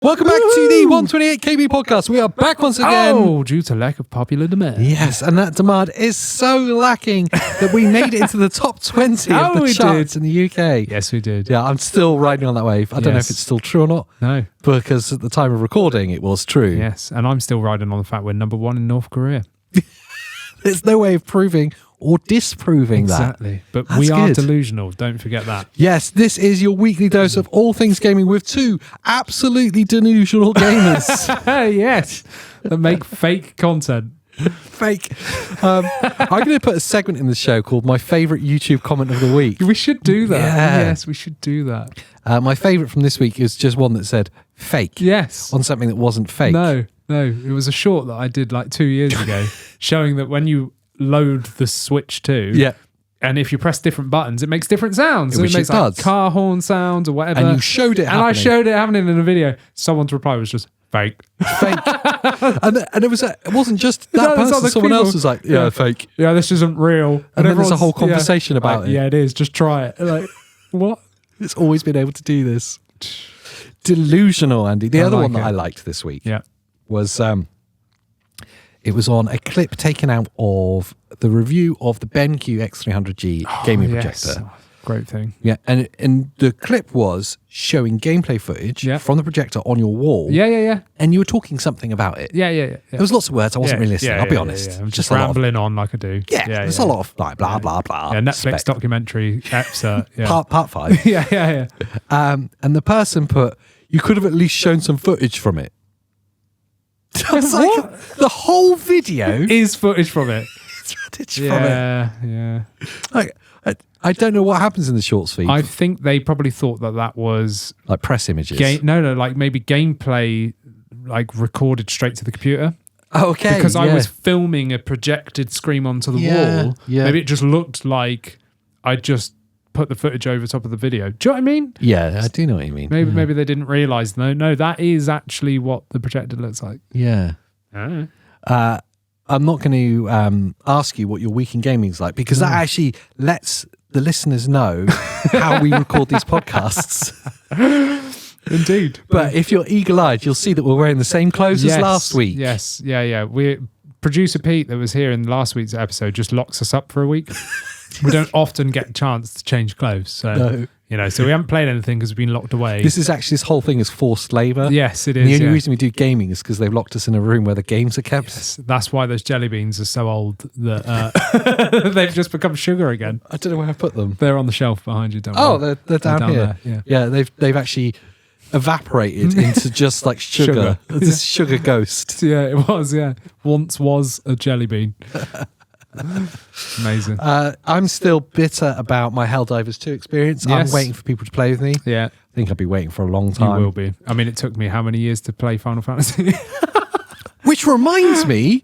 Welcome back to the 128KB podcast. We are back once again. Oh, due to lack of popular demand. Yes, and that demand is so lacking that we made it into the top 20 of the charts in the UK. Yes, we did. Yeah, I'm still riding on that wave. I don't know if it's still true or not. No. Because at the time of recording, it was true. Yes, and I'm still riding on the fact we're number one in North Korea. There's no way of proving or disproving that. Exactly. But That's we are good. delusional. Don't forget that. Yes, this is your weekly dose of all things gaming with two absolutely delusional gamers. Yes. That make fake content. Fake. I'm going to put a segment in the show called My Favourite YouTube Comment of the Week. We should do that. Yeah. Yes, we should do that. My favourite from this week is just one that said fake. Yes. On something that wasn't fake. No. It was a short that I did like 2 years ago showing that when you load the Switch 2, Yeah. and if you press different buttons, it makes different sounds. Which it makes it does. like car horn sounds or whatever. And you showed it happening. And I showed it happening in a video. Someone's reply was just fake. Fake. and it wasn't just that No, there's person. other Someone people. else was like, yeah, fake. Yeah, this isn't real. And then there's a whole everyone's- conversation about it. Yeah, it is. Just try it. Like, what? It's always been able to do this. Delusional, Andy. The other one that I liked this week was it was on a clip taken out of the review of the BenQ X300G gaming projector. Great thing. Yeah, and the clip was showing gameplay footage from the projector on your wall. Yeah. And you were talking something about it. Yeah. There was lots of words. I wasn't really listening. I'll be honest. I'm just rambling on like I do. Yeah, there's a lot of like blah, blah, blah. Yeah, Netflix documentary excerpt. Yeah. Part 5. yeah. And the person put, you could have at least shown some footage from it. I was like, the whole video is footage from it. It's footage from it. Yeah. Like, I don't know what happens in the shorts feed. I think they probably thought that was like press images. No, like maybe gameplay, like recorded straight to the computer. Oh, okay. Because I was filming a projected screen onto the wall. Yeah. Maybe it just looked like I just put the footage over top of the video. Do you know what I mean? Yeah, I do know what you mean. Maybe they didn't realise. No, that is actually what the projector looks like. Yeah. Oh. I'm not going to ask you what your week in gaming is like because that actually lets the listeners know how we record these podcasts. Indeed. But if you're eagle-eyed, you'll see that we're wearing the same clothes as last week. Yes. Yeah. Producer Pete that was here in last week's episode just locks us up for a week. We don't often get a chance to change clothes. So, so we haven't played anything because we've been locked away. This whole thing is forced labour. Yes, it is. And the only reason we do gaming is because they've locked us in a room where the games are kept. Yes, that's why those jelly beans are so old that they've just become sugar again. I don't know where I put them. They're on the shelf behind you. They're down here. There, yeah, they've actually evaporated into just like sugar. This sugar ghost. Yeah, it was. Yeah, once was a jelly bean. Amazing. I'm still bitter about my Helldivers 2 experience. Yes. I'm waiting for people to play with me. Yeah. I think I'll be waiting for a long time. You will be. I mean, it took me how many years to play Final Fantasy? Which reminds me,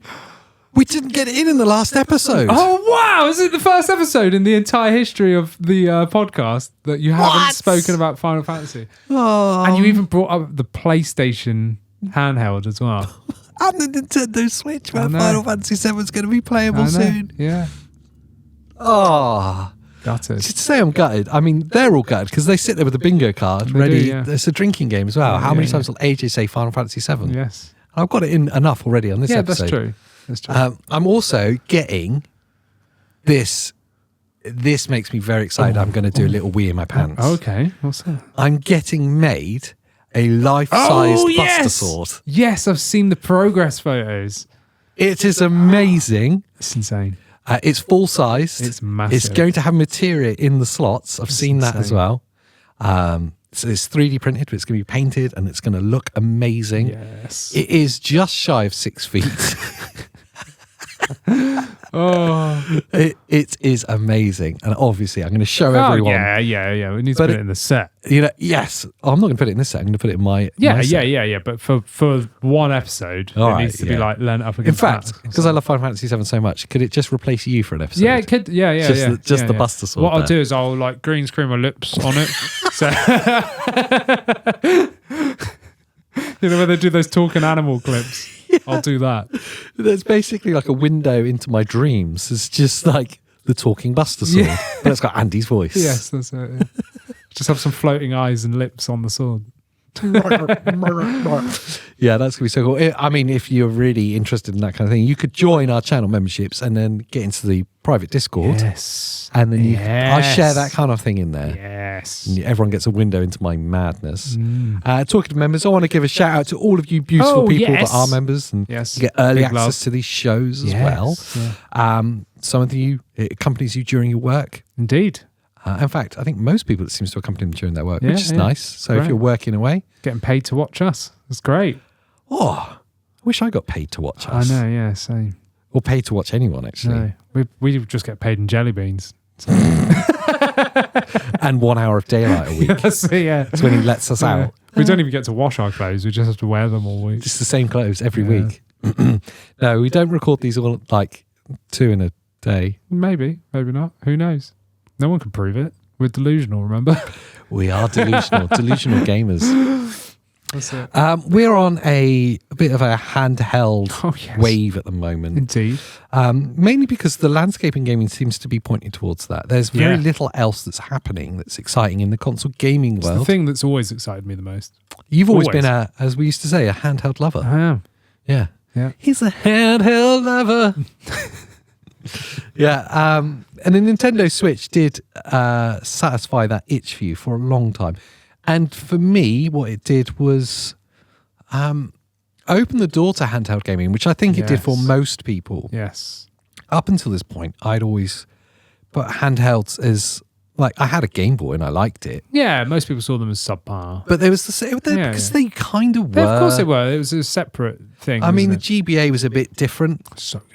we didn't get it in the last episode. Oh, wow. Is it the first episode in the entire history of the podcast that you haven't spoken about Final Fantasy? Oh. And you even brought up the PlayStation handheld as well. And the Nintendo Switch where Final Fantasy 7 is going to be playable soon. Yeah. Oh. Gutted. To say I'm gutted, I mean, they're all gutted because they sit there with a bingo card ready. Do, yeah. It's a drinking game as well. How many times will AJ say Final Fantasy 7? Yes. I've got it in enough already on this episode. That's true. I'm also getting this. This makes me very excited. I'm going to do a little wee in my pants. Okay. What's that? I'm getting made a life-sized Buster Sword. Yes, I've seen the progress photos. It is amazing. It's insane. It's full size. It's massive. It's going to have materia in the slots. I've seen that as well. So it's 3D printed, but it's going to be painted and it's going to look amazing. Yes. It is just shy of 6 feet. It is amazing. And obviously, I'm going to show everyone. Yeah. We need to put it in the set. Yes. I'm not going to put it in this set. I'm going to put it in my Yeah. set. But for one episode, it needs to be like learned up against. In fact, because I love Final Fantasy 7 so much, could it just replace you for an episode? Yeah, it could. Yeah. Just the Buster Sword. What I'll do is I'll like green screen my lips on it. So when they do those talking animal clips, I'll do that. There's basically like a window into my dreams. It's just like the talking Buster Sword, but it's got Andy's voice. Yes, that's it. Yeah. Just have some floating eyes and lips on the sword. Yeah, that's going to be so cool. I mean, if you're really interested in that kind of thing, you could join our channel memberships and then get into the private Discord. Yes. And then I share that kind of thing in there. Yes. And everyone gets a window into my madness. Talking to members, I want to give a shout out to all of you beautiful people that are members. And you get early access to these shows as well. Yeah. Some of you, it accompanies you during your work. Indeed. In fact, I think most people, it seems to accompany them during their work, which is nice. So if you're working away. Getting paid to watch us. It's great. Oh, I wish I got paid to watch us. I know, yeah, same. Or paid to watch anyone, actually. No, we just get paid in jelly beans. So. And 1 hour of daylight a week. That's when he lets us out. We don't even get to wash our clothes. We just have to wear them all week. Just the same clothes every week. No, we don't record these all like 2 in a day. Maybe not. Who knows? No one can prove it. We're delusional, remember? We are delusional. Delusional gamers. That's it. We're on a bit of a handheld wave at the moment. Indeed. Mainly because the landscape in gaming seems to be pointing towards that. There's very little else that's happening that's exciting in the console gaming world. It's the thing that's always excited me the most. You've always been, as we used to say, a handheld lover. I am. Yeah. Yeah. He's a handheld lover. Yeah. And the Nintendo Switch did satisfy that itch for you for a long time. And for me, what it did was open the door to handheld gaming, which I think it did for most people. Yes. Up until this point, I'd always put handhelds as, like, I had a Game Boy and I liked it. Yeah, most people saw them as subpar. But there was the same, because they kind of were. Of course they were. It was a separate thing. I mean, the GBA was a bit different. So good.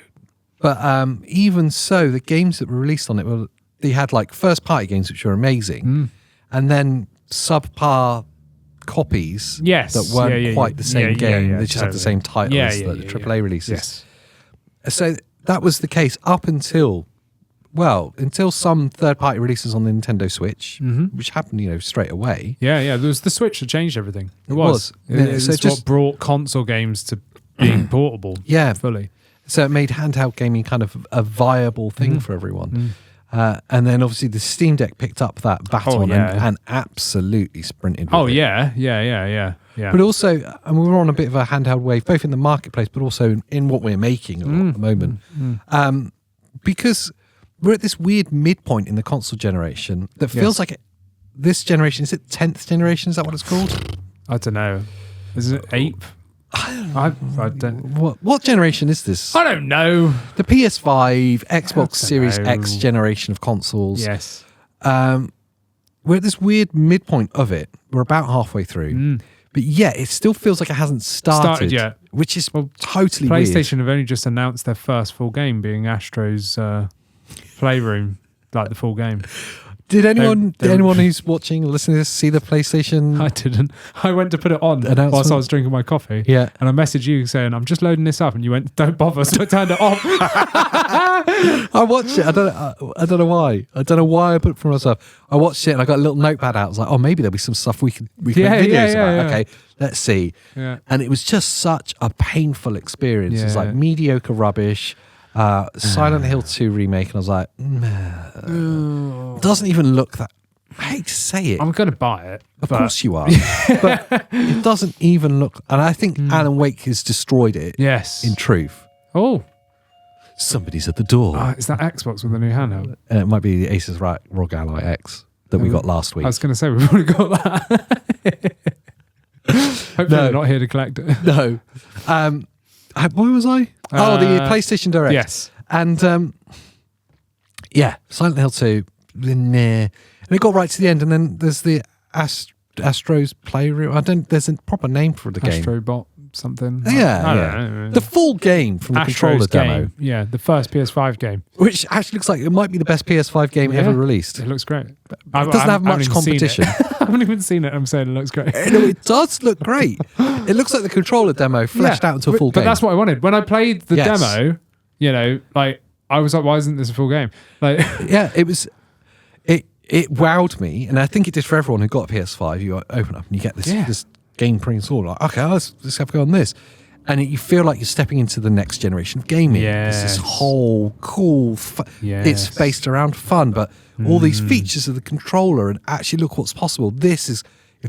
But even so, the games that were released on it, they had like first-party games, which were amazing. And then subpar copies that weren't quite the same game. They just had the same titles as the AAA releases. Yes. So that was the case up until some third-party releases on the Nintendo Switch, which happened, straight away. Yeah. There was the Switch that changed everything. It was. It's what brought console games to being portable. Yeah, fully. So it made handheld gaming kind of a viable thing for everyone. And then obviously the Steam Deck picked up that baton and absolutely sprinted with it. Yeah. But also, and we were on a bit of a handheld wave, both in the marketplace, but also in what we're making at the moment. Because we're at this weird midpoint in the console generation that feels like this generation, is it 10th generation? Is that what it's called? I don't know. Is it 8th? I don't. What generation is this? I don't know. The PS5, Xbox Series X generation of consoles. Yes. We're at this weird midpoint of it. We're about halfway through. But it still feels like it hasn't started yet. Which is totally weird. PlayStation have only just announced their first full game being Astro's Playroom, like the full game. Did anyone who's watching, listening to this, see the PlayStation? I didn't. I went to put it on whilst I was drinking my coffee. Yeah. And I messaged you saying, I'm just loading this up. And you went, don't bother. So I turned it off. I watched it. I don't know why. I don't know why I put it for myself. I watched it and I got a little notepad out. I was like, maybe there'll be some stuff we can make videos about. Yeah. Okay, let's see. Yeah. And it was just such a painful experience. It's like mediocre rubbish. Silent Hill 2 remake, and I was like, it doesn't even look that. I hate to say it. I'm going to buy it. Of course you are. But it doesn't even look. And I think Alan Wake has destroyed it. Yes. In truth. Oh. Somebody's at the door. Is that Xbox with the new handheld? It might be the Asus ROG Ally X that we got last week. I was going to say, we've already got that. Hopefully they're not here to collect it. No. Where was I? The PlayStation Direct. Yes. And Silent Hill 2, and it got right to the end, and then there's the Astro's Playroom. There's a proper name for the game. Astrobot something. I don't know. The full game from the Astro's controller demo. Yeah, the first PS5 game. Which actually looks like it might be the best PS5 game ever released. It looks great. It doesn't have much competition. I haven't even seen it. I'm saying it looks great. No, it does look great. It looks like the controller demo fleshed out into a full game. But that's what I wanted. When I played the demo, I was like, why isn't this a full game? It was... It wowed me, and I think it did for everyone who got a PS5. You open up and you get this game pre-installed. Like, okay, let's have a go on this. And you feel like you're stepping into the next generation of gaming. Yes. It's this whole cool... It's based around fun, but all these features of the controller, and actually look what's possible. If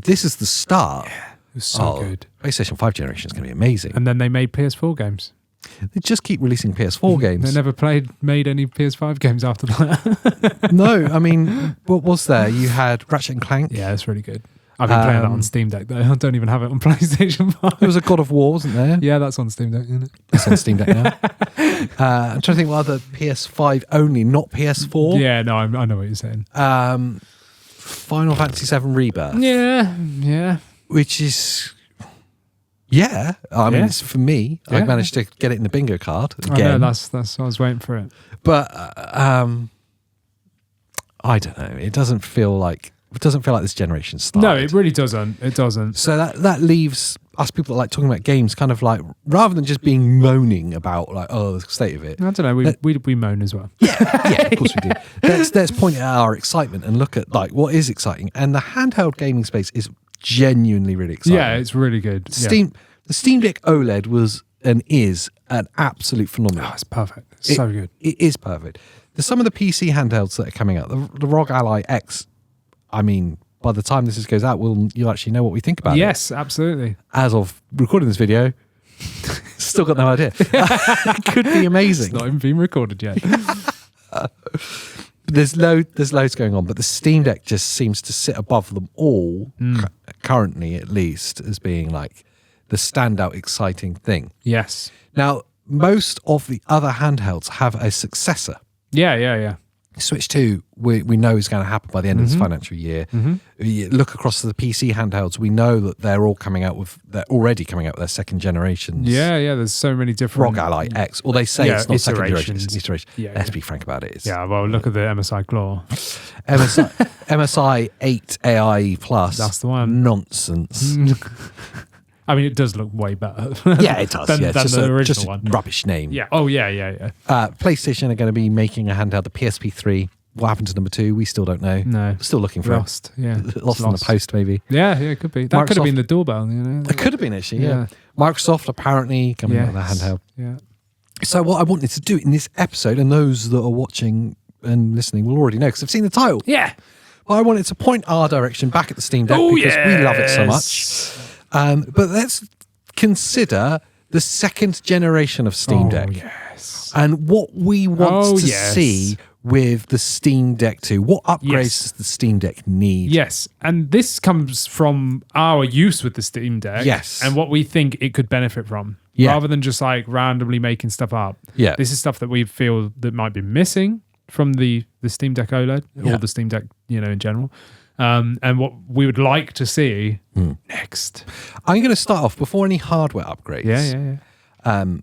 this is the start... It was so good. PlayStation 5 generation is going to be amazing. And then they made PS4 games. They just keep releasing PS4 games. They never made any PS5 games after that. No, I mean, what was there? You had Ratchet and Clank. Yeah, it's really good. I've been playing that on Steam Deck, though. I don't even have it on PlayStation 5. There was a God of War, wasn't there? Yeah, that's on Steam Deck, isn't it? It's on Steam Deck now. I'm trying to think what other PS5 only, not PS4. Yeah, no, I know what you're saying. Final Fantasy VII Rebirth. Yeah. Which is... Yeah, I mean, it's for me. I managed to get it in the bingo card again. I know, that's I was waiting for it. But I don't know. It doesn't feel like this generation started. No, it really doesn't. It doesn't. So that leaves us people that like talking about games kind of like, rather than just being moaning about like, the state of it. I don't know. We moan as well. Yeah, of course we do. Let's point at our excitement and look at like what is exciting. And the handheld gaming space is genuinely really exciting. Yeah, it's really good. The Steam Deck OLED was and is an absolute phenomenon. Oh, it's perfect. It's so good. It is perfect. There's some of the PC handhelds that are coming out. The ROG Ally X, I mean, by the time this goes out, you'll actually know what we think about it. Yes, absolutely. As of recording this video, still got no idea. It could be amazing. It's not even been recorded yet. There's loads going on, but the Steam Deck just seems to sit above them all, currently at least, as being like the standout exciting thing. Yes. Now, most of the other handhelds have a successor. Yeah. Switch 2, we know is going to happen by the end of this financial year. You look across to the PC handhelds, we know that they're already coming out with their second generations. Yeah, there's so many different... ROG Ally X, or they say it's not second generation, it's an iteration. Yeah, Let's be frank about it. Well, look at the MSI Claw. MSI 8 AI Plus. That's the one. Nonsense. I mean, it does look way better. Yeah, it does. than It's the original just a one. rubbish name. Yeah. Oh, yeah. PlayStation are going to be making a handheld, the PSP 3. What happened to number 2? We still don't know. No. Still looking for Lost. it. Yeah. Lost in the post, maybe. Yeah, it could be. That could have been the doorbell. It could have been, actually, yeah. Microsoft apparently coming out with a handheld. Yeah. So what I wanted to do in this episode, and those that are watching and listening will already know because I've seen the title. Yeah. Well, I wanted to point our direction back at the Steam Deck because we love it so much. But let's consider the second generation of Steam Deck. Yes. And what we want to see with the Steam Deck 2. What upgrades does the Steam Deck need? Yes. And this comes from our use with the Steam Deck. Yes. And what we think it could benefit from. Yeah. Rather than just like randomly making stuff up. Yeah. This is stuff that we feel that might be missing from the Steam Deck OLED or the Steam Deck, in general. And what we would like to see next. I'm going to start off before any hardware upgrades. Yeah.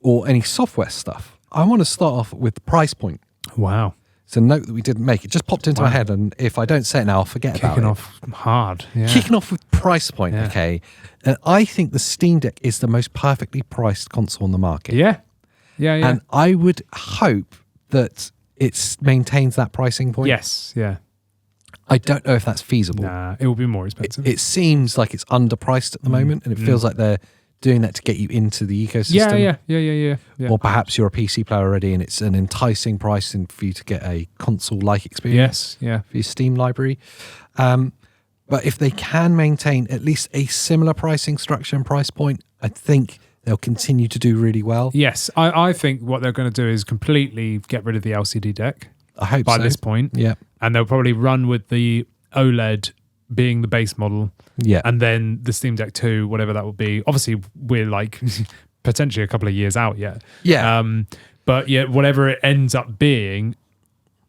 Or any software stuff. I want to start off with the price point. Wow. It's a note that we didn't make. It just popped into my head, and if I don't say it now, I'll forget about it. Kicking off hard. Yeah. Kicking off with price point, okay. And I think the Steam Deck is the most perfectly priced console on the market. Yeah. And I would hope that it maintains that pricing point. Yes. Yeah. I don't know if that's feasible. Nah, it will be more expensive. It seems like it's underpriced at the moment, and it feels like they're doing that to get you into the ecosystem. Yeah. Or perhaps you're a PC player already and it's an enticing price for you to get a console-like experience for your Steam library. But if they can maintain at least a similar pricing structure and price point, I think they'll continue to do really well. Yes, I think what they're going to do is completely get rid of the LCD deck. I hope by this point. Yeah. And they'll probably run with the OLED being the base model. Yeah. And then the Steam Deck 2, whatever that will be. Obviously, we're like potentially a couple of years out yet. Yeah. But yeah, whatever it ends up being,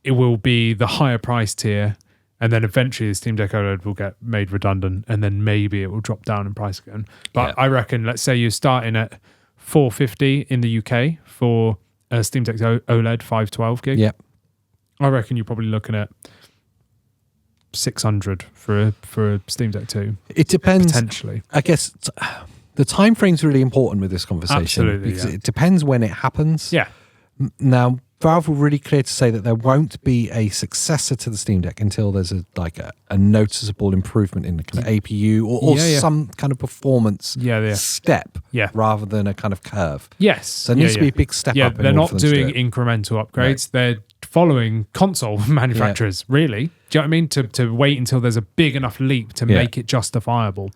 it will be the higher price tier. And then eventually the Steam Deck OLED will get made redundant. And then maybe it will drop down in price again. But I reckon, let's say you're starting at $450 in the UK for a Steam Deck OLED 512 gig. Yep. I reckon you're probably looking at $600 for a Steam Deck 2. It depends. Potentially. I guess the time frame's really important with this conversation. Absolutely, because it depends when it happens. Yeah. Now, Valve were really clear to say that there won't be a successor to the Steam Deck until there's a noticeable improvement in the kind of APU or some kind of performance step rather than a kind of curve. Yes. So it needs to be a big step up. They're not doing incremental upgrades. No. They're following console manufacturers, really. Do you know what I mean? To wait until there's a big enough leap to make it justifiable.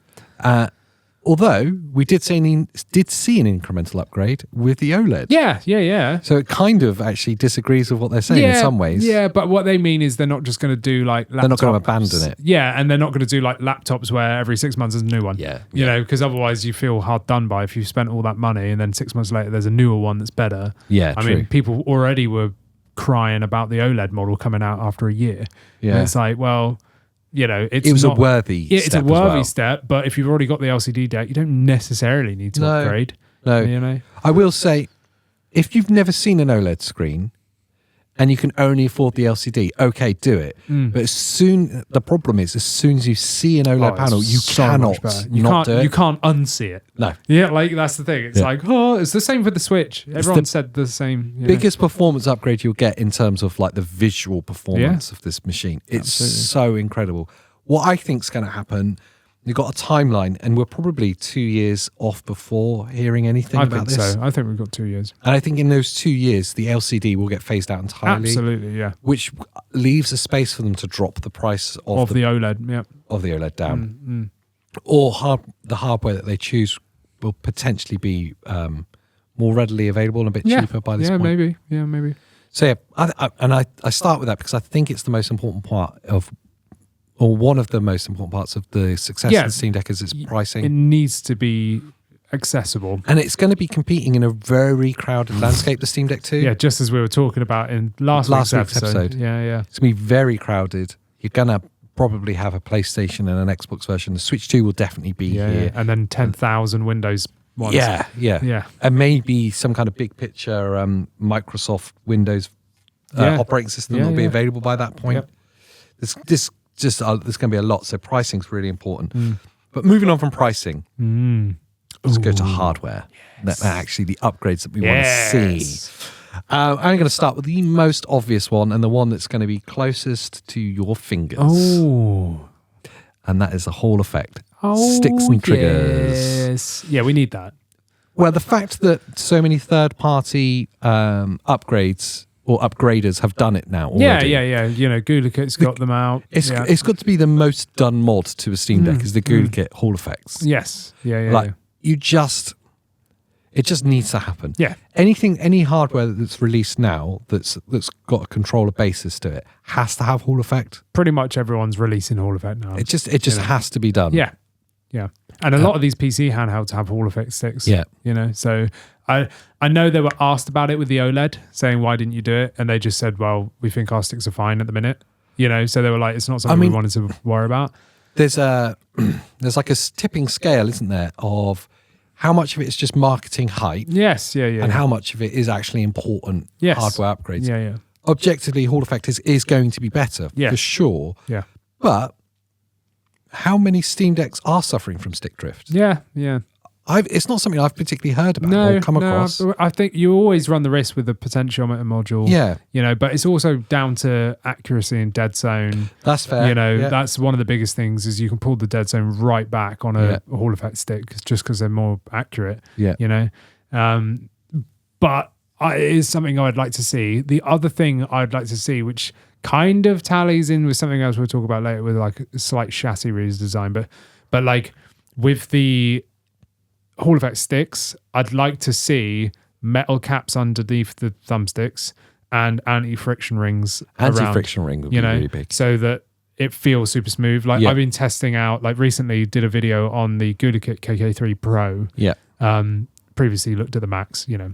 Although we did see an incremental upgrade with the OLED. Yeah. So it kind of actually disagrees with what they're saying in some ways. Yeah, but what they mean is they're not just going to do like laptops. They're not going to abandon it. Yeah, and they're not going to do like laptops where every 6 months there's a new one. Yeah. You know, because otherwise you feel hard done by if you've spent all that money and then 6 months later there's a newer one that's better. Yeah, I mean, people already were crying about the OLED model coming out after a year. Yeah. And it's like, well... You know, it was a worthy step. It's a worthy step, but if you've already got the LCD deck, you don't necessarily need to upgrade. No. You know? I will say, if you've never seen an OLED screen and you can only afford the LCD, okay, do it. But the problem is, as soon as you see an OLED panel, you cannot not do it. You can't unsee it. No. Yeah, like that's the thing. It's like, it's the same for the Switch. Everyone said the same. Biggest performance upgrade you'll get in terms of like the visual performance of this machine. It's so incredible. What I think is going to happen, you've got a timeline, and we're probably 2 years off before hearing anything about this. I think so. I think we've got 2 years. And I think in those 2 years, the LCD will get phased out entirely. Absolutely, yeah. Which leaves a space for them to drop the price of the OLED, yeah. Of the OLED down. Or the hardware that they choose will potentially be more readily available and a bit cheaper by this point. Yeah, maybe. So I start with that because I think it's the most important part of, or one of the most important parts of the success of the Steam Deck is its pricing. It needs to be accessible. And it's going to be competing in a very crowded landscape, the Steam Deck 2. Yeah, just as we were talking about in last week's episode. Yeah. It's going to be very crowded. You're going to probably have a PlayStation and an Xbox version. The Switch 2 will definitely be here. And then 10,000 Windows ones. Yeah. And maybe some kind of big picture Microsoft Windows operating system will be available by that point. Yep. There's going to be a lot, so pricing's really important. But moving on from pricing, let's go to hardware. Yes. Actually, the upgrades that we want to see. I'm going to start with the most obvious one and the one that's going to be closest to your fingers. Oh. And that is the Hall effect. Sticks and triggers. Yes. Yeah, we need that. Well, the fact that so many third-party upgrades or upgraders have done it now already. Yeah. You know, GuliKit's got them out. It's got to be the most done mod to a Steam Deck is the GuliKit Hall effects. Yes. Yeah. It just needs to happen. Yeah. Any hardware that's released now that's got a controller basis to it has to have Hall effect. Pretty much everyone's releasing Hall effect now. It just has to be done. Yeah. And a lot of these PC handhelds have Hall effect sticks. Yeah. You know, so I know they were asked about it with the OLED, saying why didn't you do it? And they just said, well, we think our sticks are fine at the minute. You know, so they were like, it's not something we wanted to worry about. There's like a tipping scale, isn't there, of how much of it is just marketing hype. Yes, and how much of it is actually important hardware upgrades. Yeah. Objectively, Hall effect is going to be better for sure. Yeah. But how many Steam Decks are suffering from stick drift? Yeah. It's not something I've particularly heard about or come across. I think you always run the risk with the potentiometer module. Yeah. You know, but it's also down to accuracy and dead zone. That's fair. You know, that's one of the biggest things is you can pull the dead zone right back on a Hall effect stick just because they're more accurate. Yeah. You know, but it is something I'd like to see. The other thing I'd like to see, which kind of tallies in with something else we'll talk about later with like a slight chassis redesign, but like with the Hall effect sticks, I'd like to see metal caps underneath the thumbsticks and anti-friction rings Anti-friction ring would be really big. So that it feels super smooth. Like I've been testing out, like recently did a video on the GuliKit KK3 Pro. Yeah. Previously looked at the Max, you know,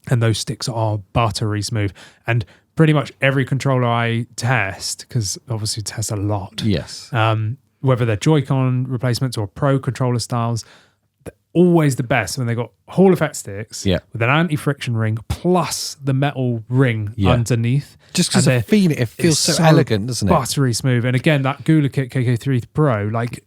and those sticks are buttery smooth. And pretty much every controller I test, because obviously test a lot. Yes. Whether they're Joy-Con replacements or Pro controller styles, always the best when they got Hall effect sticks with an anti-friction ring plus the metal ring underneath. Just because I feel it feels so elegant, doesn't it? Buttery smooth. And again, that GuliKit KK3 Pro, like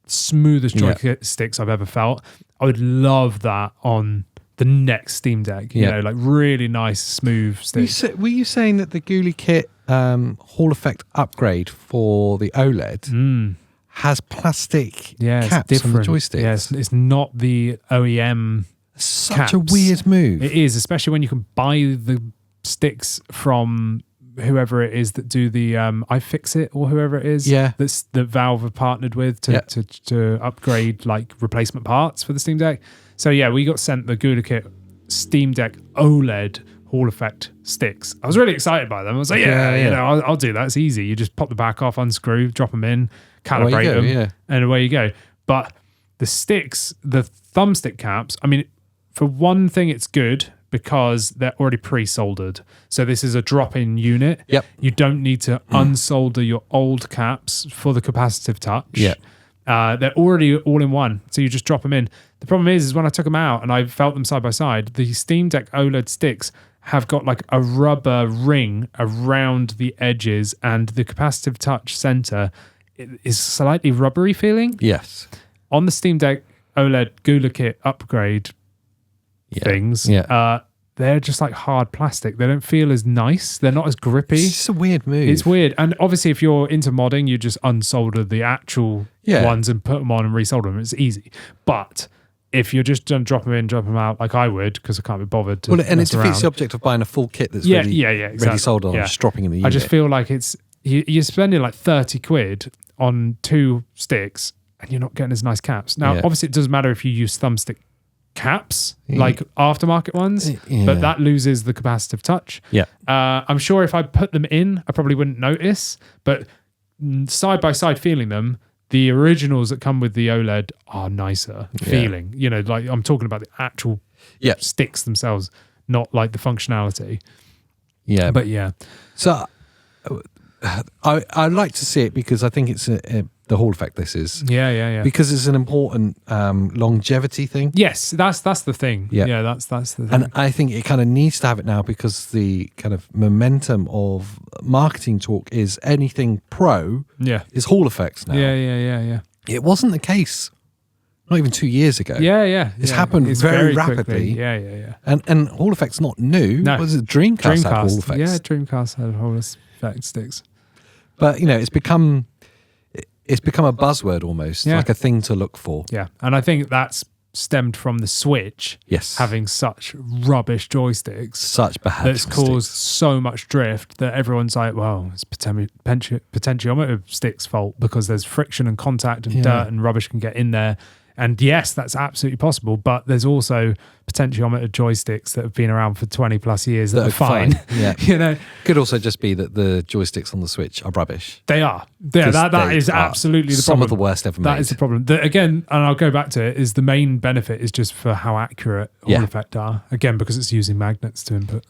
smoothest joysticks I've ever felt. I would love that on the next Steam Deck. You know, like really nice, smooth sticks. Were you saying that the GuliKit Hall effect upgrade for the OLED has plastic caps on the joysticks? Yes, it's not the OEM Such caps. a weird move. It is, especially when you can buy the sticks from whoever it is that do the iFixit or whoever it is that Valve have partnered with to upgrade like replacement parts for the Steam Deck. So yeah, we got sent the GulaKit Steam Deck OLED Hall Effect sticks. I was really excited by them. I was like, I'll do that. It's easy. You just pop the back off, unscrew, drop them in, calibrate them, and away you go. But the sticks, the thumbstick caps, I mean, for one thing, it's good because they're already pre-soldered. So this is a drop-in unit. Yep. You don't need to unsolder your old caps for the capacitive touch. Yep. They're already all in one, so you just drop them in. The problem is when I took them out and I felt them side by side, the Steam Deck OLED sticks have got like a rubber ring around the edges, and the capacitive touch center is slightly rubbery feeling. Yes. On the Steam Deck OLED GulaKit upgrade things, they're just like hard plastic. They don't feel as nice. They're not as grippy. It's just a weird move. It's weird. And obviously, if you're into modding, you just unsolder the actual ones and put them on and resolder them. It's easy. But if you're just going to drop them in, drop them out, like I would, because I can't be bothered to and it defeats the object of buying a full kit that's exactly. ready soldered on, just dropping in the unit. I just feel like it's you're spending like 30 quid on 2 sticks and you're not getting as nice caps. Now, obviously, it doesn't matter if you use thumbstick caps, like aftermarket ones, but that loses the capacitive touch. I'm sure if I put them in, I probably wouldn't notice, but side by side feeling them, the originals that come with the OLED are nicer feeling. You know, like I'm talking about the actual sticks themselves, not like the functionality. Yeah. But yeah. So I like to see it because I think it's the Hall Effect this is. Yeah. Because it's an important longevity thing. Yes, that's the thing. Yeah, that's the thing. And I think it kind of needs to have it now because the kind of momentum of marketing talk is anything pro is Hall Effects now. Yeah. It wasn't the case not even 2 years ago. Yeah. It's happened very rapidly. Yeah. And Hall Effect's not new. No. Was it Dreamcast had Hall Effects? Yeah, Dreamcast had Hall Effect sticks. But, you know, it's become a buzzword almost, like a thing to look for. Yeah, and I think that's stemmed from the Switch having such rubbish joysticks. Such bad that's caused so much drift that everyone's like, well, it's potentiometer stick's fault because there's friction and contact and dirt and rubbish can get in there. And yes, that's absolutely possible, but there's also potentiometer joysticks that have been around for 20 plus years that are fine. Yeah. You know, could also just be that the joysticks on the Switch are rubbish. They are. Yeah, that is absolutely the problem. Some of the worst ever made. That is the problem. Again, and I'll go back to it, is the main benefit is just for how accurate Hall Effect are. Again, because it's using magnets to input.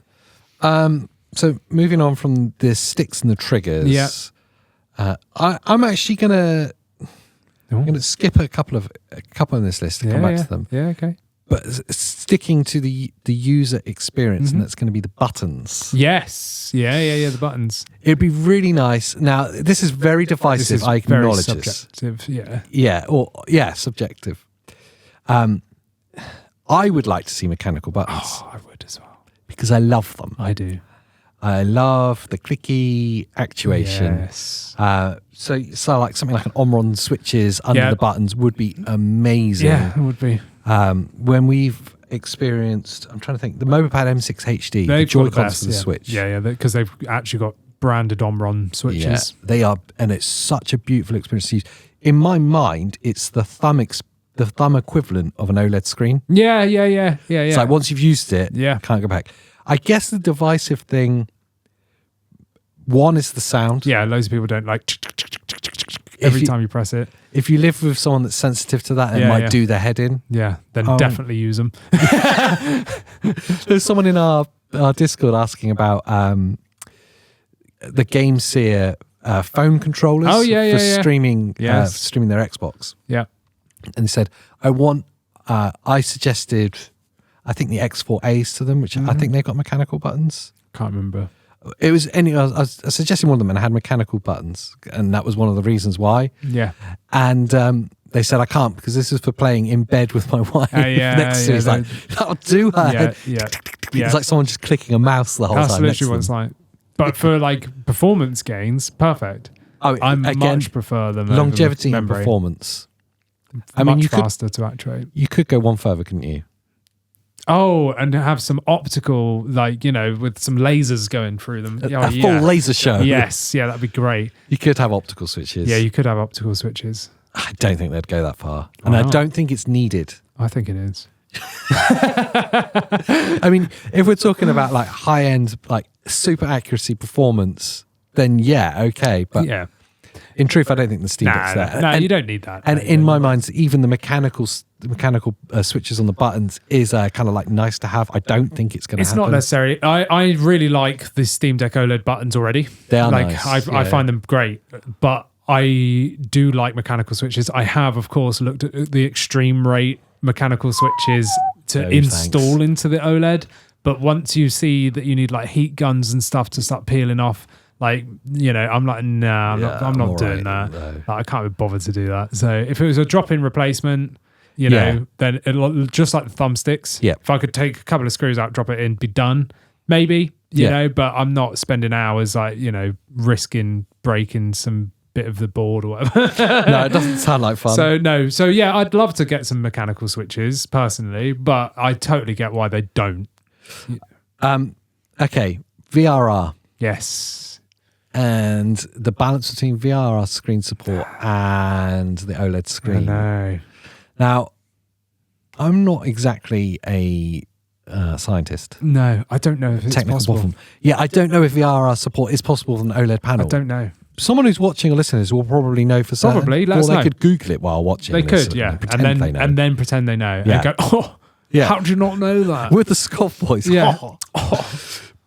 So moving on from the sticks and the triggers, I'm actually I'm going to skip a couple on this list to come back to them. Yeah, okay. But sticking to the user experience, and that's going to be the buttons. Yes. Yeah, the buttons. It'd be really nice. Now, this is very divisive. I acknowledge very subjective, this. Subjective. I would like to see mechanical buttons. Oh, I would as well. Because I love them. I do. I love the clicky actuation. Yes. So like something like an Omron switches under the buttons would be amazing. Yeah, it would be. When we've experienced, I'm trying to think, the Mobipad M6 HD, the Joy-Cons for the Switch. Yeah, because they've actually got branded Omron switches. Yeah, they are, and it's such a beautiful experience to use. In my mind, it's the thumb equivalent of an OLED screen. Yeah. It's like once you've used it, can't go back. I guess the divisive thing, one is the sound. Yeah, loads of people don't like every time you press it. If you live with someone that's sensitive to that, it might do their head in. Yeah, then definitely use them. There's someone in our Discord asking about the Game Seer phone controllers for streaming their Xbox. Yeah. And he said, I suggested, I think the X4As to them, which I think they've got mechanical buttons. Can't remember. It was I was suggesting one of them and it had mechanical buttons, and that was one of the reasons why. Yeah. And they said I can't because this is for playing in bed with my wife next to me. It's like, that'll do her. Yeah. It's like someone just clicking a mouse the whole time. That's literally what it's like. But for like performance gains, perfect. I much prefer them. Longevity and performance. I mean, you faster to actuate. You could go one further, couldn't you? Oh, and have some optical, like, with some lasers going through them. A full laser show. Yes, yeah, that'd be great. You could have optical switches. Yeah, you could have optical switches. I don't think they'd go that far. And I don't think it's needed. I think it is. I mean, if we're talking about like high-end, like super accuracy performance, then yeah, okay. But yeah. In truth, I don't think the Steam Deck's there. No, you don't need that. And in my mind, even the mechanical switches on the buttons is kind of like nice to have. I don't think it's going to happen. It's not necessary. I really like the Steam Deck OLED buttons already. They are nice. I find them great, but I do like mechanical switches. I have, of course, looked at the extreme rate mechanical switches to install into the OLED. But once you see that you need like heat guns and stuff to start peeling off, like, I'm like, nah, I'm not doing that. Like, I can't be bothered to do that. So if it was a drop-in replacement, then it'll just like the thumbsticks. Yeah. If I could take a couple of screws out, drop it in, be done, maybe, you know, but I'm not spending hours like, risking breaking some bit of the board or whatever. No, it doesn't sound like fun. So yeah, I'd love to get some mechanical switches personally, but I totally get why they don't. Okay, VRR. Yes. And the balance between VRR screen support and the OLED screen. I know. Now, I'm not exactly a scientist. No, I don't know if it's possible. Yeah, I don't know if VRR support is possible with an OLED panel. I don't know. Someone who's watching or listeners will probably know for certain. Probably, let us know. Or they could Google it while watching. They could, yeah. And then pretend they know. Yeah. And go, how do you not know that? With the scoff voice. Yeah.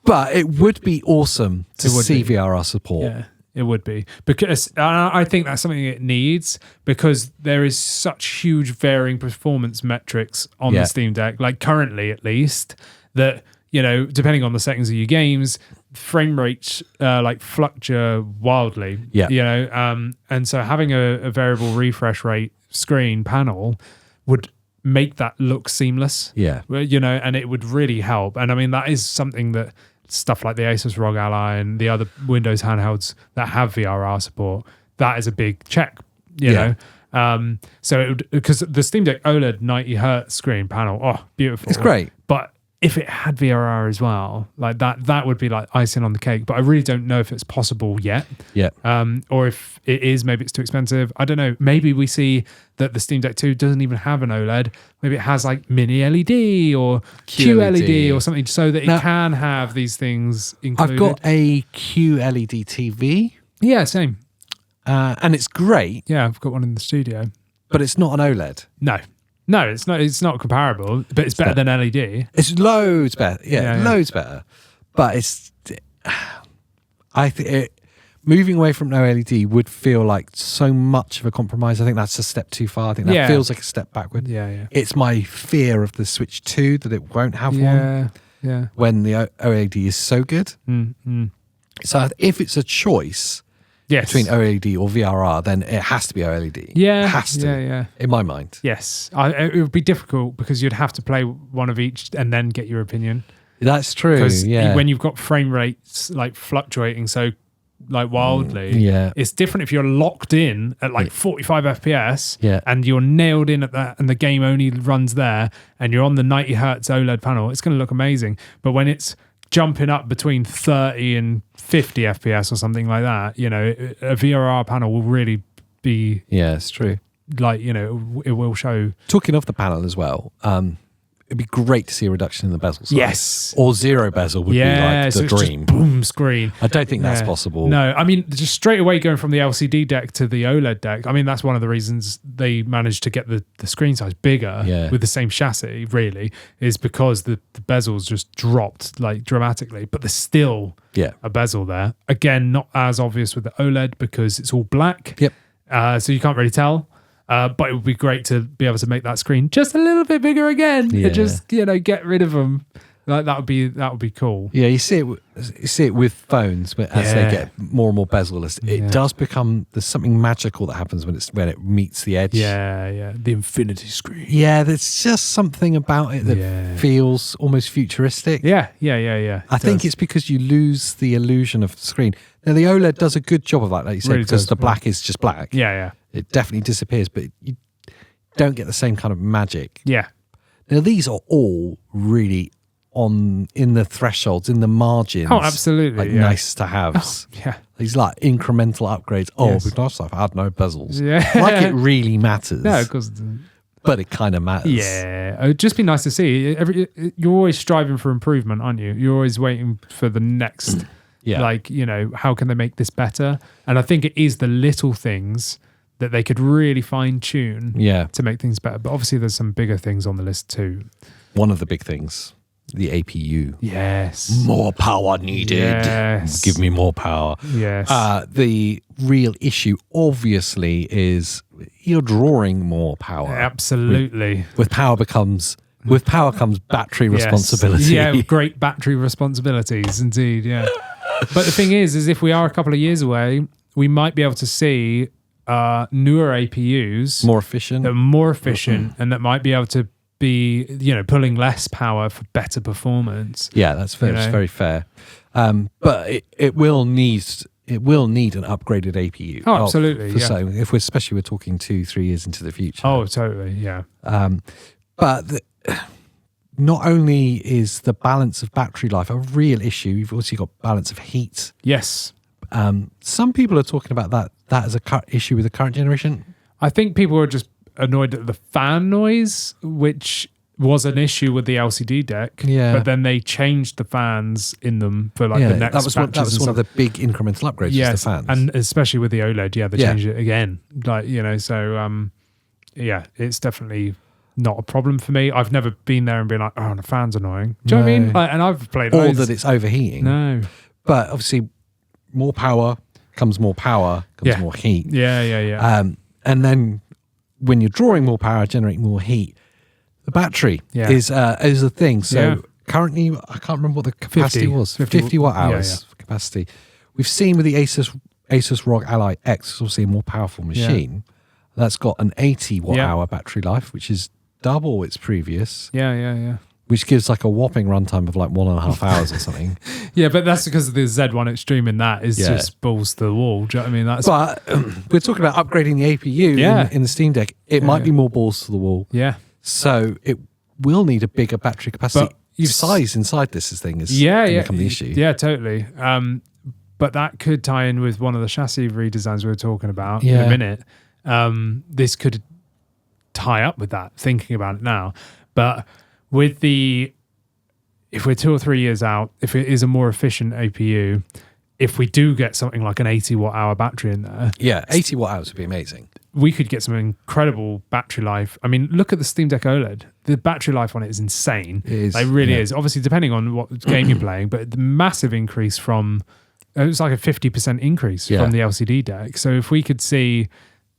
But it would be awesome to see VRR support. Yeah, it would be. Because I think that's something it needs, because there is such huge varying performance metrics on the Steam Deck, like currently at least, that, depending on the settings of your games, frame rates like fluctuate wildly. Yeah. And so having a variable refresh rate screen panel would make that look seamless. Yeah. And it would really help. And I mean, that is something that stuff like the Asus ROG Ally and the other Windows handhelds that have VRR support, that is a big check, you know. So it would, because the Steam Deck OLED 90 Hz screen panel, beautiful. It's great. But if it had VRR as well, like that would be like icing on the cake. But I really don't know if it's possible yet. Yeah. Or if it is, maybe it's too expensive. I don't know. Maybe we see that the Steam Deck 2 doesn't even have an OLED. Maybe it has like mini LED or QLED or something, so that it can have these things included. I've got a QLED TV. Yeah, same. And it's great. Yeah, I've got one in the studio. But it's not an OLED. No, it's not. It's not comparable, but it's better than LED. It's loads better. Yeah, loads better. But it's, I think moving away from no LED would feel like so much of a compromise. I think that's a step too far. I think that feels like a step backward. Yeah. It's my fear of the Switch 2 that it won't have one. Yeah. When the OLED is so good. Mm-hmm. So if it's a choice. Yes. Between OLED or VRR, then it has to be OLED. Yeah. It has to. Yeah. In my mind. Yes. It would be difficult because you'd have to play one of each and then get your opinion. That's true. Because yeah. when you've got frame rates like fluctuating so like wildly, it's different if you're locked in at like 45 FPS and you're nailed in at that and the game only runs there and you're on the 90 Hertz OLED panel, it's going to look amazing. But when it's jumping up between 30 and 50 FPS or something like that, a VRR panel will really be... Yeah, it's true. Like, it will show... Talking of the panel as well, it'd be great to see a reduction in the bezel size. Yes. Or zero bezel would be like so the it's dream. Just boom screen. I don't think that's possible. No, I mean, just straight away going from the LCD deck to the OLED deck, I mean, that's one of the reasons they managed to get the screen size bigger with the same chassis, really, is because the bezels just dropped like dramatically, but there's still a bezel there. Again, not as obvious with the OLED because it's all black. Yep. So you can't really tell. But it would be great to be able to make that screen just a little bit bigger again. And just get rid of them. Like that would be cool. Yeah, you see it with phones as they get more and more bezel-less. It does become, there's something magical that happens when it meets the edge. Yeah. The infinity screen. Yeah, there's just something about it that feels almost futuristic. Yeah. I think it's because you lose the illusion of the screen. Now the OLED does a good job of that, like you said, really because the black is just black. Yeah. It definitely disappears, but you don't get the same kind of magic. Yeah. Now, these are all really in the thresholds, in the margins. Oh, absolutely. Like nice to haves. Oh, yeah. These like incremental upgrades. Oh, Yes. it'd be nice if I had no bezels. Yeah. Like it really matters. No, of course. But it kind of matters. Yeah. It'd just be nice to see. You're always striving for improvement, aren't you? You're always waiting for the next, like, how can they make this better? And I think it is the little things that they could really fine tune to make things better. But obviously there's some bigger things on the list too. One of the big things, the APU. Yes. More power needed. Yes. Give me more power. Yes. The real issue, obviously, is you're drawing more power. Absolutely. With power comes battery responsibility. Yeah, great battery responsibilities, indeed, yeah. But the thing is if we are a couple of years away, we might be able to see newer APUs. More efficient. That are more efficient and that might be able to be, pulling less power for better performance. Yeah, that's very fair. But it will need an upgraded APU. Oh, absolutely. So if we're talking 2-3 years into the future. Oh, totally. Yeah. But not only is the balance of battery life a real issue, you've also got balance of heat. Yes. Some people are talking about that as a issue with the current generation. I think people are just annoyed at the fan noise, which was an issue with the LCD deck. Yeah. But then they changed the fans in them for the next that was one of the big incremental upgrades. Yes, was the fans. and especially with the OLED, they changed it again. It's definitely not a problem for me. I've never been there and been like, oh, the fan's annoying. Do you know what I mean? And I've played or loads. that it's overheating. No. But obviously, more power comes more heat. Yeah. And then when you're drawing more power, generating more heat, the battery is a thing. So currently, I can't remember what the capacity was. 50 watt hours capacity. We've seen with the Asus ROG Ally X, it's obviously a more powerful machine. That's got an 80 watt hour battery life, which is double its previous. Yeah. Which gives like a whopping runtime of like 1.5 hours or something. Yeah, but that's because of the Z1 Extreme in that is just balls to the wall. Do you know what I mean? But we're talking about upgrading the APU in the Steam Deck. It might be more balls to the wall. Yeah. So it will need a bigger battery capacity. Size inside this thing is become the issue. Yeah, totally. But that could tie in with one of the chassis redesigns we were talking about in a minute. This could tie up with that, thinking about it now. But if we're 2 or 3 years out, if it is a more efficient APU, if we do get something like an 80 watt hour battery in there. Yeah, 80 watt hours would be amazing. We could get some incredible battery life. I mean, look at the Steam Deck OLED. The battery life on it is insane. It is. It really is. Obviously, depending on what game you're playing, but the massive increase from, it was like a 50% increase from the LCD deck. So if we could see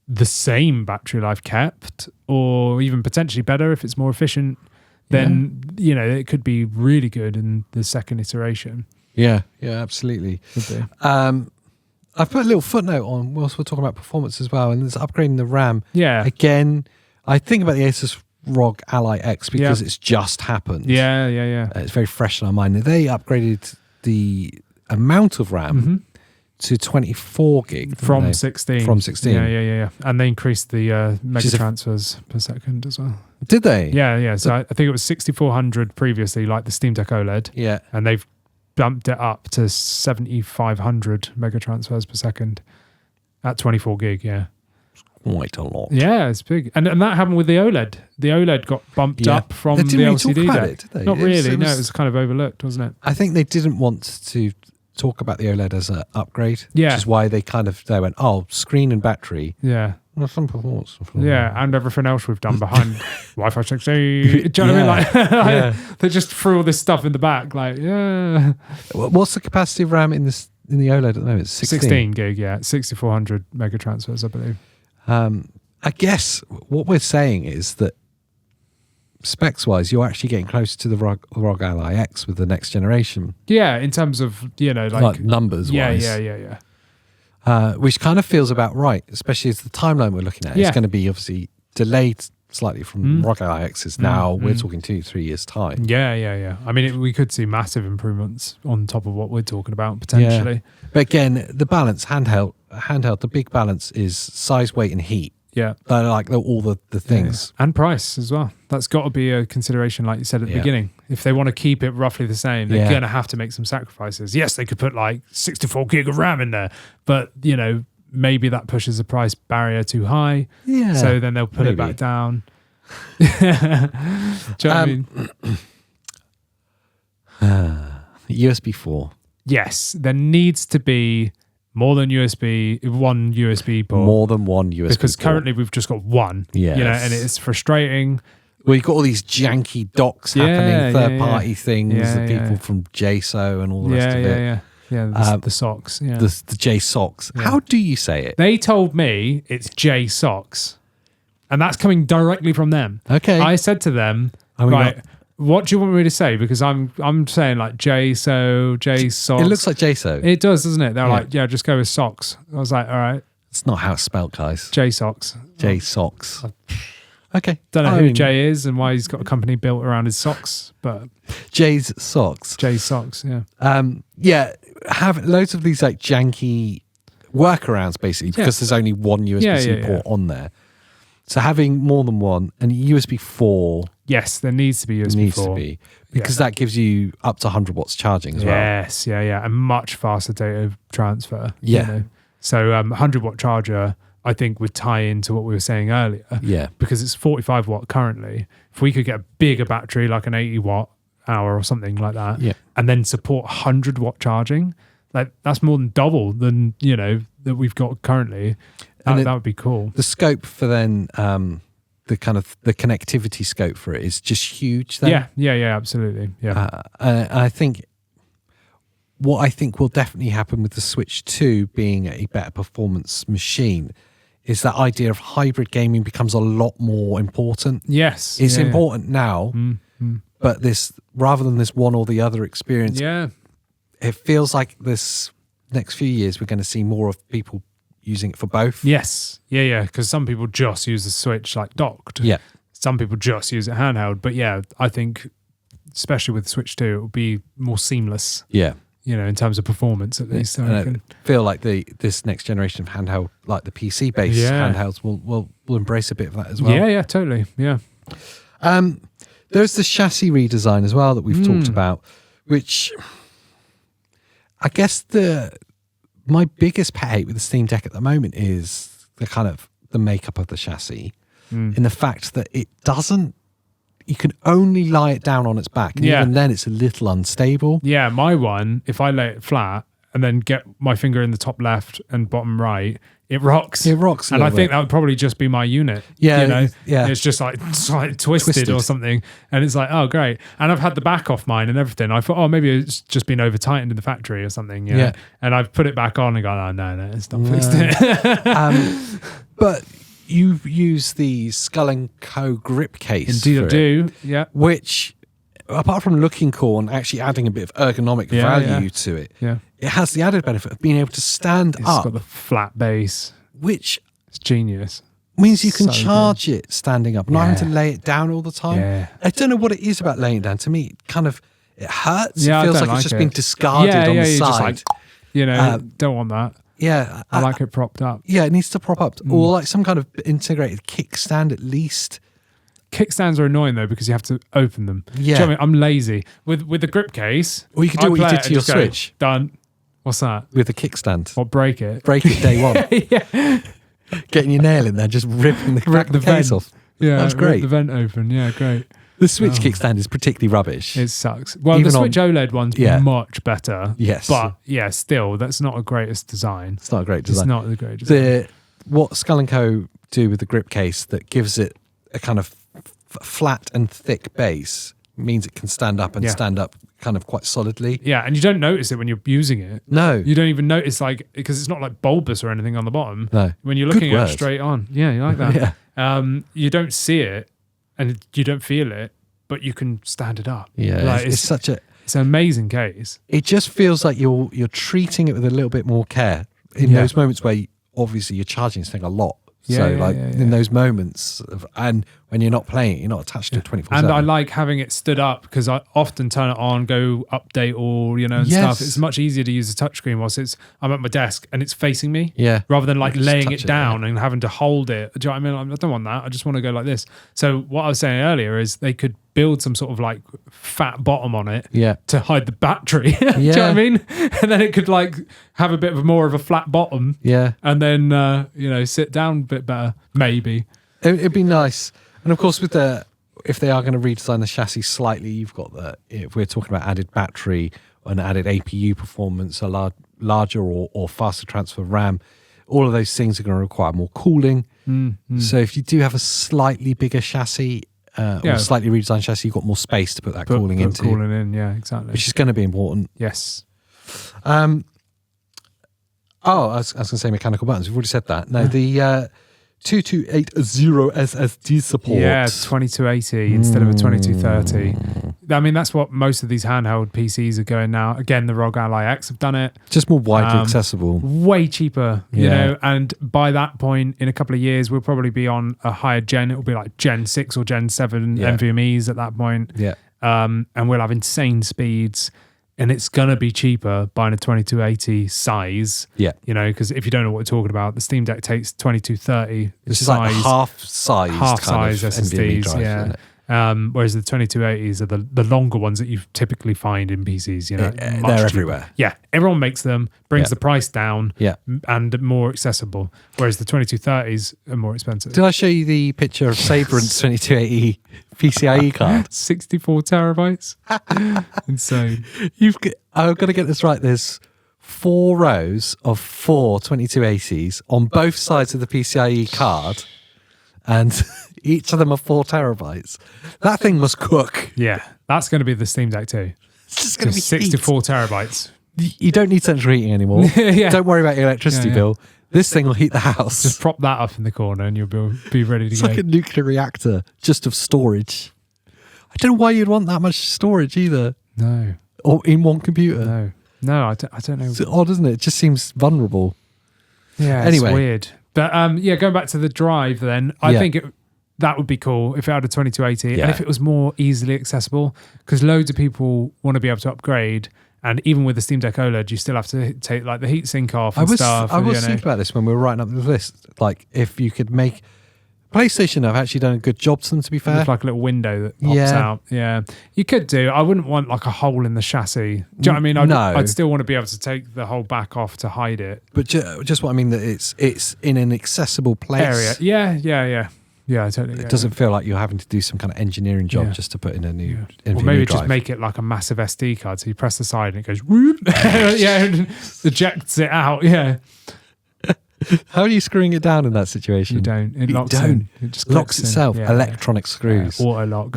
the same battery life kept, or even potentially better if it's more efficient, then it could be really good in the second iteration. Yeah, absolutely. I've put a little footnote on whilst we're talking about performance as well, and it's upgrading the RAM. Yeah. Again, I think about the Asus ROG Ally X because it's just happened. Yeah. It's very fresh in our mind. They upgraded the amount of RAM to 24 gig from 16. From 16. Yeah. And they increased the mega transfers per second as well. Did they? Yeah. So I think it was 6400 previously, like the Steam Deck OLED. Yeah. And they've bumped it up to 7500 mega transfers per second at 24 gig. Yeah. Quite a lot. Yeah, it's big. And that happened with the OLED. The OLED got bumped up from the LCD deck. Did they? Not really. It was kind of overlooked, wasn't it? I think they didn't want to talk about the OLED as an upgrade. Yeah. Which is why they went, screen and battery. Yeah. Well, some performance. Yeah, and everything else we've done behind Wi-Fi 6E. Do you know what I mean? They just threw all this stuff in the back. What's the capacity of RAM in the OLED at the moment? 16 gig, 6400 mega transfers, I believe. I guess what we're saying is that specs-wise, you're actually getting closer to the ROG Ally X with the next generation. Yeah, in terms of, like numbers-wise. Yeah. Which kind of feels about right, especially as the timeline we're looking at. It's going to be obviously delayed slightly from ROG Ally X's. Now we're talking 2-3 years' time. Yeah. I mean, we could see massive improvements on top of what we're talking about, potentially. Yeah. But again, the balance, handheld, the big balance is size, weight, and heat. Yeah. Like all the things. And price as well. That's got to be a consideration, like you said at the beginning. If they want to keep it roughly the same, they're going to have to make some sacrifices. Yes, they could put like 64 gig of RAM in there, but maybe that pushes the price barrier too high. Yeah. So then they'll put it back down. Do you know what I mean? USB 4. Yes, there needs to be more than one USB port. More than one USB because port. currently we've just got one. Yes. And it's frustrating. Well, you've got all these janky docks happening, third-party things, the people from JSO and all the rest of it. Yeah, the socks. Yeah. The J-Socks. Yeah. How do you say it? They told me it's J-Socks. And that's coming directly from them. Okay. I said to them, right, what do you want me to say? Because I'm saying like J-So, J-Socks. It looks like JSO. It does, doesn't it? They're like, yeah, just go with socks. I was like, all right. It's not how it's spelled, guys. J-Socks. J-Socks. Okay. Don't know who Jay is and why he's got a company built around his socks, but Jay's Socks. Jay's Socks, yeah. Have loads of these like janky workarounds basically because there's only one USB-C port on there. So having more than one and USB 4. Yes, there needs to be USB 4. Needs to be because that gives you up to 100 watts charging as well. Yes, yeah, and much faster data transfer. Yeah. So 100-watt charger, I think, would tie into what we were saying earlier. Yeah. Because it's 45 watt currently. If we could get a bigger battery, like an 80 watt hour or something like that, and then support 100-watt charging, like that's more than double than that we've got currently. That would be cool. The scope for then the kind of the connectivity scope for it is just huge. Then. Yeah, absolutely. Yeah. I think what will definitely happen with the Switch 2 being a better performance machine is that idea of hybrid gaming becomes a lot more important. Yes. It's important now, but this rather than this one or the other experience, it feels like this next few years we're going to see more of people using it for both. Yes. Yeah. Because some people just use the Switch like docked. Yeah. Some people just use it handheld. But yeah, I think especially with the Switch 2, it will be more seamless. Yeah. In terms of performance at least. So I feel like this next generation of handheld, like the PC-based handhelds, will embrace a bit of that as well. Yeah, totally. Yeah. There's the chassis redesign as well that we've talked about, which I guess my biggest pet hate with the Steam Deck at the moment is the makeup of the chassis, in the fact that it doesn't. You can only lie it down on its back, and even then it's a little unstable. Yeah, my one, if I lay it flat and then get my finger in the top left and bottom right, it rocks. It rocks, and I think that would probably just be my unit. Yeah, It's just like twisted or something, and it's like, oh great. And I've had the back off mine and everything. I thought, oh, maybe it's just been over tightened in the factory or something. Yeah, and I've put it back on and gone, oh no, it's not fixed it. But you use the Skull & Co grip case. Indeed I do, yeah. Which, apart from looking cool and actually adding a bit of ergonomic value to it, it has the added benefit of being able to stand up. It's got the flat base. Which it's genius. Means you can charge it standing up, not having to lay it down all the time. Yeah. I don't know what it is about laying it down. To me, it hurts. Yeah, it feels like it's just been discarded on the side. Just don't want that. Yeah. I like it propped up. Yeah, it needs to prop up. Or like some kind of integrated kickstand at least. Kickstands are annoying though because you have to open them. Yeah. Do you know what I mean? I'm lazy. With the grip case, or you can do what you did to your Switch. Done. What's that? With the kickstand. What, break it? Break it day one. Yeah. Getting your nail in there, just ripping the case off. Yeah, that's great. Rip the vent open. Yeah, great. The Switch kickstand is particularly rubbish. It sucks. Well, even the Switch OLED one's much better. Yes. But still, that's not a greatest design. It's not a great design. It's not the greatest design. What Skull & Co do with the grip case that gives it a kind of flat and thick base means it can stand up and stand up kind of quite solidly. Yeah, and you don't notice it when you're using it. No. You don't even notice, because it's not like bulbous or anything on the bottom. No. When you're looking at it straight on. Yeah, you like that. Yeah. You don't see it and you don't feel it, but you can stand it up. Yeah, it's an amazing case. It just feels like you're treating it with a little bit more care in those moments where obviously you're charging this thing a lot. In those moments and when you're not playing it, you're not attached to it 24/7. And I like having it stood up because I often turn it on, go update all, and stuff. It's much easier to use a touchscreen whilst I'm at my desk and it's facing me. Yeah. Rather than like laying it down and having to hold it. Do you know what I mean? I don't want that. I just want to go like this. So what I was saying earlier is they could build some sort of like fat bottom on it to hide the battery. Do you know what I mean? And then it could like have a bit of more of a flat bottom. Yeah. And then, sit down a bit better, maybe. It'd be nice. And of course, if they are going to redesign the chassis slightly, you've got if we're talking about added battery and added APU performance, a larger or faster transfer of RAM, all of those things are going to require more cooling. So if you do have a slightly bigger chassis or slightly redesigned chassis, you've got more space to put cooling into. Cooling in, yeah, exactly. Which is going to be important. Yes. I was going to say mechanical buttons. We've already said that. No, the 2280 SSD support. Yeah, 2280 instead of a 2230. I mean, that's what most of these handheld PCs are going now. Again, the ROG Ally X have done it. Just more widely accessible. Way cheaper, and by that point, in a couple of years, we'll probably be on a higher gen. It'll be like Gen 6 or Gen 7 NVMEs at that point. Yeah. And we'll have insane speeds. And it's going to be cheaper buying a 2280 size. Yeah. Because if you don't know what we're talking about, the Steam Deck takes 2230. Which is like half size SSDs. drive, yeah. Whereas the 2280s are the longer ones that you typically find in PCs. They're everywhere. Yeah. Everyone makes them, brings the price down and more accessible. Whereas the 2230s are more expensive. Did I show you the picture of Sabrent's 2280 PCIe card? 64 terabytes. Insane. I've got to get this right. There's 4 rows of 4 2280s on both sides of the PCIe card, and each of them are 4 terabytes. That thing must cook. Yeah, that's going to be the Steam Deck too. It's just going to be 64 terabytes. You don't need central heating anymore. Don't worry about your electricity bill. This thing will heat the house. Just prop that up in the corner and you'll be ready to It's go. like a nuclear reactor, just of storage. I don't know why you'd want that much storage either. No. Or in one computer. No, I don't know. It's odd, isn't it? It just seems vulnerable. Yeah, anyway. It's weird. But going back to the drive then, I think that would be cool if it had a 2280 and if it was more easily accessible, because loads of people want to be able to upgrade. And even with the Steam Deck OLED, you still have to take like the heatsink off and stuff. I was thinking about this when we were writing up the list. Like, if you could make PlayStation, have actually done a good job to them, to be fair. With like a little window that pops out. Yeah, you could do. I wouldn't want like a hole in the chassis. Do you know what I mean? I'd still want to be able to take the whole back off to hide it. But just what I mean, that it's in an accessible place. Area. Yeah, I totally. It doesn't feel like you're having to do some kind of engineering job just to put in a new NVMe or maybe drive. Just make it like a massive SD card. So you press the side and it goes whoop. And ejects it out. Yeah. How are you screwing it down in that situation? You don't. It locks in. It just locks itself. Yeah, electronic screws. Auto lock.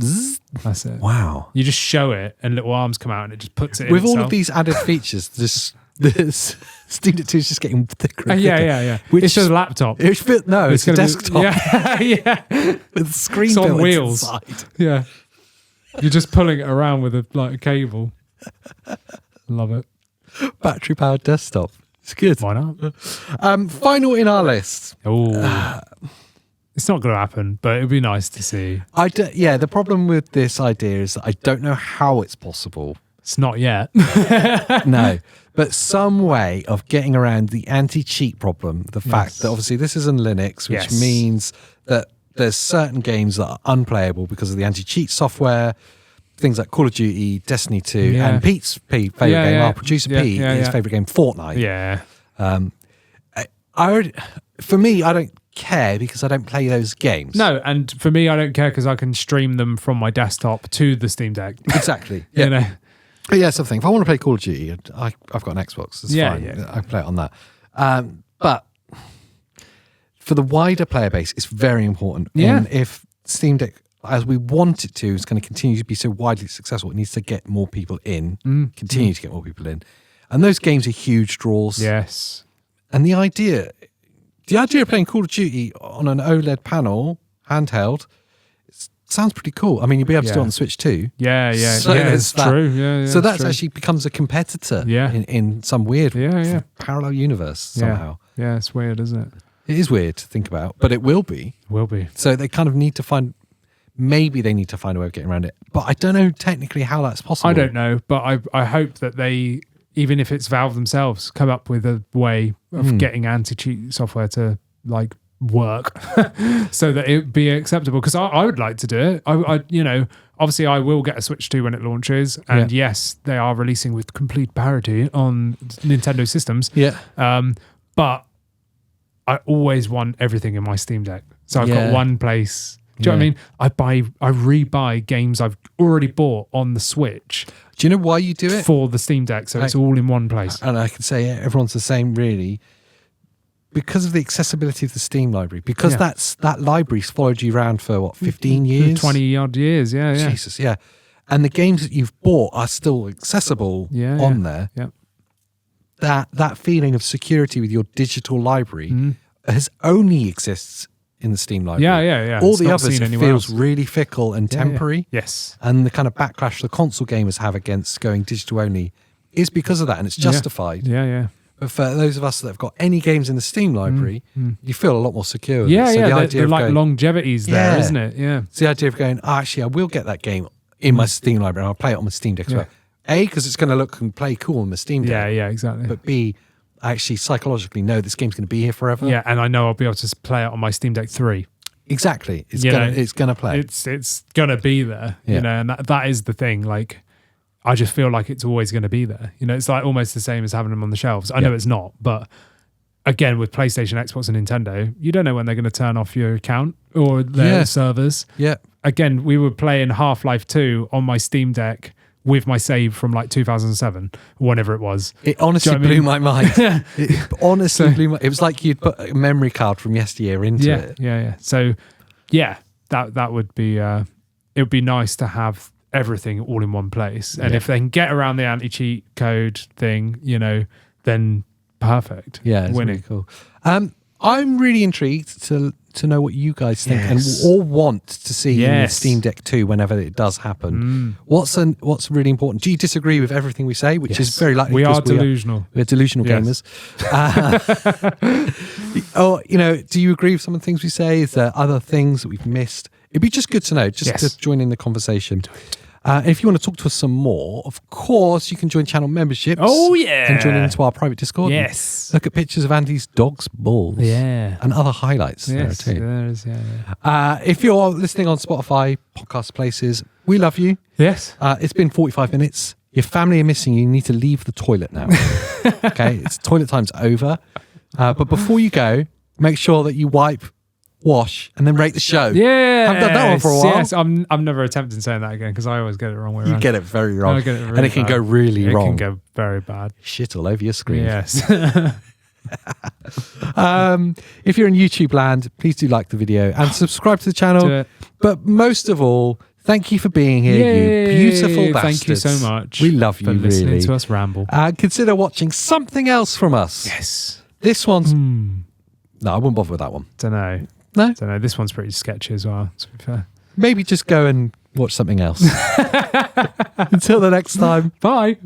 That's it. Wow. You just show it and little arms come out and it just puts it in with itself. all of these added features. This Steam Deck 2 is just getting thicker and thicker. Yeah. It's just a laptop. It's a desktop. Yeah. With a screen it's on built wheels. inside. Yeah. You're just pulling it around with a cable. Love it. Battery powered desktop. It's good. Why not? Final in our list. Oh. It's not going to happen, but it'd be nice to see. The problem with this idea is that I don't know how it's possible. It's not yet. No. But some way of getting around the anti-cheat problem, the fact that obviously this is in Linux, which means that there's certain games that are unplayable because of the anti-cheat software, things like Call of Duty, Destiny 2, and Pete's favourite game, our producer Pete, his favourite game, Fortnite. Yeah. For me, I don't care because I don't play those games. No, and for me, I don't care because I can stream them from my desktop to the Steam Deck. Exactly. You know? But yeah, something. If I want to play Call of Duty, I've got an Xbox. It's fine. Yeah. I can play it on that. But for the wider player base, it's very important. Yeah. And if Steam Deck, as we want it to, is going to continue to be so widely successful, it needs to get more people in, continue to get more people in. And those games are huge draws. Yes. And the idea of playing Call of Duty on an OLED panel, handheld, sounds pretty cool. I mean, you'll be able to do it on the Switch too. Yeah. So it's true. Yeah, so that actually becomes a competitor in some weird parallel universe somehow. Yeah, it's weird, isn't it? It is weird to think about, but it will be. Will be. So they kind of need to find... maybe they need to find a way of getting around it. But I don't know technically how that's possible. I don't know, but I hope that they, even if it's Valve themselves, come up with a way of getting anti-cheat software to like work so that it be acceptable. Because I would like to do it. I obviously I will get a Switch 2 when it launches, and yes, they are releasing with complete parity on Nintendo systems. Yeah. But I always want everything in my Steam Deck. So I've got one place. Do you know what I mean? I rebuy games I've already bought on the Switch. Do you know why you do it? For the Steam Deck, so it's all in one place. And I can say everyone's the same, really, because of the accessibility of the Steam library. Because that library's followed you around for what, 15 years, 20 odd years. Yeah. Jesus, yeah. And the games that you've bought are still accessible on there. Yeah. That feeling of security with your digital library has only exists in the Steam library. Yeah. All the others, it feels really fickle and temporary. Yeah. Yes. And the kind of backlash the console gamers have against going digital only is because of that, and it's justified. Yeah. But for those of us that have got any games in the Steam library, you feel a lot more secure with it. Yeah, so yeah. the idea of like going, longevity's there, isn't it? Yeah. It's the idea of going, actually, I will get that game in my Steam library and I'll play it on my Steam Deck as well. A, because it's going to look and play cool on the Steam Deck. Yeah, exactly. But B, I actually psychologically know this game's going to be here forever. Yeah, and I know I'll be able to play it on my Steam Deck 3. Exactly. It's gonna play. It's gonna be there. You know, and that is the thing. Like, I just feel like it's always gonna be there. You know, it's like almost the same as having them on the shelves. I know it's not, but again, with PlayStation, Xbox, and Nintendo, you don't know when they're gonna turn off your account or their servers. Yeah. Again, we were playing Half-Life 2 on my Steam Deck with my save from like 2007, whenever it was. It honestly blew my mind. It honestly blew my. It was like you'd put a memory card from yesteryear into it. Yeah. So, that would be. It would be nice to have everything all in one place, and if they can get around the anti-cheat code thing, then perfect. Yeah, it's winning. Really cool. I'm really intrigued to know what you guys think and or want to see in the Steam Deck 2 whenever it does happen. What's really important? Do you disagree with everything we say, which is very likely? We are delusional. We're delusional gamers. Do you agree with some of the things we say? Is there other things that we've missed? It'd be just good to know, to join in the conversation. And if you want to talk to us some more, of course, you can join channel memberships. Oh, yeah. And join into our private Discord. Yes. Look at pictures of Andy's dog's balls. Yeah. And other highlights there too. There is, if you're listening on Spotify, podcast places, we love you. Yes. It's been 45 minutes. Your family are missing you. You need to leave the toilet now. Okay? It's toilet time's over. But before you go, make sure that you wipe, wash, and then rate the show. Yeah. I haven't done that one for a while. Yes, I'm never attempting saying that again because I always get it the wrong way around. You get it very wrong. I get it really and it can bad. go really wrong. It can go very bad. Shit all over your screen. Yes. If you're in YouTube land, please do like the video and subscribe to the channel. But most of all, thank you for being here, you beautiful bastards. Thank you so much. We love you, for listening really. to us ramble. And consider watching something else from us. Yes. This one's... No, I wouldn't bother with that one. Don't know. No? Don't know. This one's pretty sketchy as well, to be fair. Maybe just go and watch something else. Until the next time. Bye.